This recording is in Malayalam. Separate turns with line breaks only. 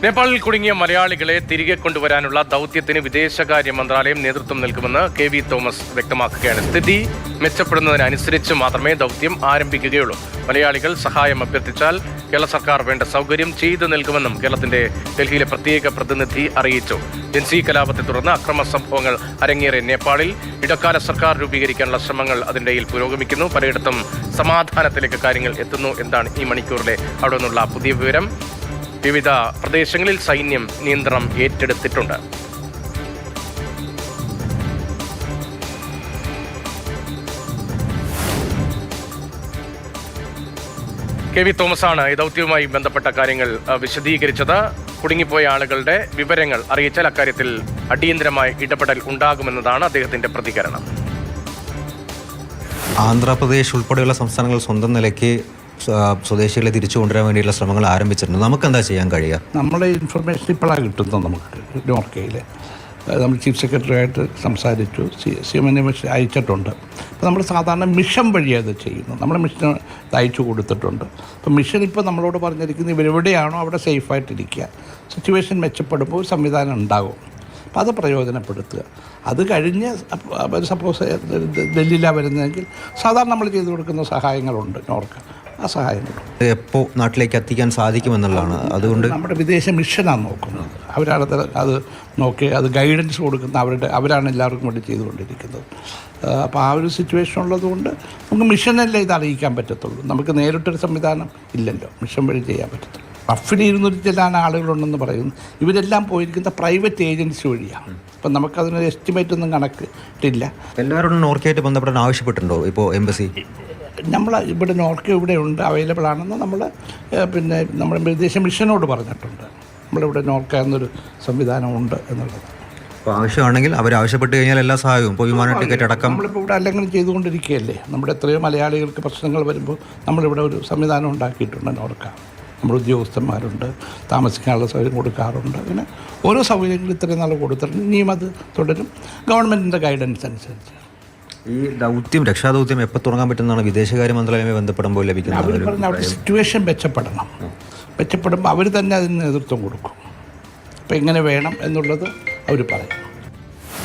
നേപ്പാളിൽ കുടുങ്ങിയ മലയാളികളെ തിരികെ കൊണ്ടുവരാനുള്ള ദൗത്യത്തിന് വിദേശകാര്യ മന്ത്രാലയം നേതൃത്വം നൽകുമെന്ന് കെ.വി. തോമസ് വ്യക്തമാക്കുകയാണ്. സ്ഥിതി മെച്ചപ്പെടുന്നതിനനുസരിച്ച് മാത്രമേ ദൗത്യം ആരംഭിക്കുകയുള്ളൂ. മലയാളികൾ സഹായം അഭ്യർത്ഥിച്ചാൽ കേരള സർക്കാർ വേണ്ട സൗകര്യം ചെയ്തു നൽകുമെന്നും കേരളത്തിന്റെ ഡൽഹിയിലെ പ്രത്യേക പ്രതിനിധി അറിയിച്ചു. ജൻസി കലാപത്തെ തുടർന്ന് അക്രമ സംഭവങ്ങൾ അരങ്ങേറിയ നേപ്പാളിൽ ഇടക്കാല സർക്കാർ രൂപീകരിക്കാനുള്ള ശ്രമങ്ങൾ അതിനിടയിൽ പുരോഗമിക്കുന്നു. പലയിടത്തും സമാധാനത്തിലേക്ക് കാര്യങ്ങൾ എത്തുന്നു എന്നാണ് ഈ മണിക്കൂറിലെ അവിടെ നിന്നുള്ള പുതിയ വിവരം. വിവിധ പ്രദേശങ്ങളിൽ സൈന്യം നിയന്ത്രണം ഏറ്റെടുത്തിട്ടുണ്ട്. കെ.വി. തോമസാണ് ഈ ദൗത്യവുമായി ബന്ധപ്പെട്ട കാര്യങ്ങൾ വിശദീകരിച്ചത്. കുടുങ്ങിപ്പോയ ആളുകളുടെ വിവരങ്ങൾ അറിയിച്ചാൽ അക്കാര്യത്തിൽ അടിയന്തരമായ ഇടപെടൽ ഉണ്ടാകുമെന്നതാണ് അദ്ദേഹത്തിന്റെ പ്രതികരണം.
ആന്ധ്രാപ്രദേശ് ഉൾപ്പെടെയുള്ള സംസ്ഥാനങ്ങൾ സ്വന്തം നിലയ്ക്ക് സ്വദേശികളെ തിരിച്ചു കൊണ്ടുവരാൻ വേണ്ടിയുള്ള ശ്രമങ്ങൾ ആരംഭിച്ചിട്ടുണ്ട്. നമുക്ക് എന്താ ചെയ്യാൻ കഴിയുക?
നമ്മളെ ഇൻഫർമേഷൻ ഇപ്പോഴാണ് കിട്ടുന്നത്. നമുക്ക് നോർക്കയിൽ നമ്മൾ ചീഫ് സെക്രട്ടറിയായിട്ട് സംസാരിച്ചു, CM അയച്ചിട്ടുണ്ട്. അപ്പോൾ നമ്മൾ സാധാരണ മിഷൻ വഴിയാണ് ഇത് ചെയ്യുന്നത്. നമ്മൾ മിഷൻ അയച്ചു കൊടുത്തിട്ടുണ്ട്. അപ്പോൾ മിഷൻ ഇപ്പോൾ നമ്മളോട് പറഞ്ഞിരിക്കുന്നത് ഇവരെവിടെയാണോ അവിടെ സേഫായിട്ടിരിക്കുക, സിറ്റുവേഷൻ മെച്ചപ്പെടുമ്പോൾ സംവിധാനം ഉണ്ടാകും. അപ്പോൾ അത് പ്രയോജനപ്പെടുത്തുക. അത് കഴിഞ്ഞ് സപ്പോസ് ഡൽഹിയിലാണ് വരുന്നതെങ്കിൽ സാധാരണ നമ്മൾ ചെയ്തു കൊടുക്കുന്ന സഹായങ്ങളുണ്ട് നോർക്ക, ആ സഹായങ്ങളുണ്ട്.
എപ്പോൾ നാട്ടിലേക്ക് എത്തിക്കാൻ സാധിക്കുമെന്നുള്ളതാണ്. അതുകൊണ്ട്
നമ്മുടെ വിദേശ മിഷനാണ് നോക്കുന്നത്. അവരാണ് അത് നോക്കി അത് ഗൈഡൻസ് കൊടുക്കുന്ന അവരാണ് എല്ലാവർക്കും വേണ്ടി ചെയ്തുകൊണ്ടിരിക്കുന്നത്. അപ്പോൾ ആ ഒരു സിറ്റുവേഷൻ ഉള്ളതുകൊണ്ട് നമുക്ക് മിഷനല്ലേ ഇത് അറിയിക്കാൻ പറ്റത്തുള്ളൂ. നമുക്ക് നേരിട്ടൊരു സംവിധാനം ഇല്ലല്ലോ, മിഷൻ വഴി ചെയ്യാൻ പറ്റത്തുള്ളൂ. റഫിൽ 200 ചെല്ലാൻ ആളുകളുണ്ടെന്ന് പറയുന്നു. ഇവരെല്ലാം പോയിരിക്കുന്ന പ്രൈവറ്റ് ഏജൻസി വഴിയാണ്. അപ്പം നമുക്കതിനൊരു എസ്റ്റിമേറ്റ് ഒന്നും കണക്കിട്ടില്ല.
എല്ലാവരോടും നോർക്കയായിട്ട് ബന്ധപ്പെടാൻ ആവശ്യപ്പെട്ടിട്ടുണ്ടോ ഇപ്പോൾ എംബസി?
നമ്മൾ ഇവിടെ നോർക്ക ഇവിടെ ഉണ്ട്, അവൈലബിൾ ആണെന്ന് നമ്മൾ പിന്നെ നമ്മുടെ വിദേശ മിഷനോട് പറഞ്ഞിട്ടുണ്ട്. നമ്മളിവിടെ നോർക്ക എന്നൊരു സംവിധാനമുണ്ട് എന്നുള്ളത്.
അപ്പോൾ ആവശ്യമാണെങ്കിൽ അവരാവശ്യപ്പെട്ട് കഴിഞ്ഞാൽ എല്ലാ സഹായവും ഇപ്പോൾ വിമാന ടിക്കറ്റ് അടക്കം
നമ്മളിപ്പോൾ ഇവിടെ അല്ലെങ്കിലും ചെയ്തുകൊണ്ടിരിക്കുകയല്ലേ. നമ്മുടെ എത്രയോ മലയാളികൾക്ക് പ്രശ്നങ്ങൾ വരുമ്പോൾ നമ്മളിവിടെ ഒരു സംവിധാനം ഉണ്ടാക്കിയിട്ടുണ്ട് നോർക്ക. നമ്മുടെ ഉദ്യോഗസ്ഥന്മാരുണ്ട്, താമസിക്കാനുള്ള സൗകര്യം കൊടുക്കാറുണ്ട്. അങ്ങനെ ഓരോ സൗകര്യങ്ങളും ഇത്രയും നാൾ കൊടുത്തിട്ടുണ്ട്. ഇനിയും അത് തുടരും ഗവൺമെൻറ്റിൻ്റെ ഗൈഡൻസ് അനുസരിച്ച്.
ഈ ദൗത്യം രക്ഷാദൗത്യം എപ്പോൾ തുടങ്ങാൻ പറ്റുന്നതാണ് വിദേശകാര്യ മന്ത്രാലയമേ ബന്ധപ്പെടുമ്പോൾ ലഭിക്കുന്നത്?
അവർ പറഞ്ഞ അവരുടെ സിറ്റുവേഷൻ മെച്ചപ്പെടുമ്പോൾ അവർ തന്നെ അതിന് നേതൃത്വം കൊടുക്കും. അപ്പോൾ എങ്ങനെ വേണം എന്നുള്ളത് അവർ പറയും.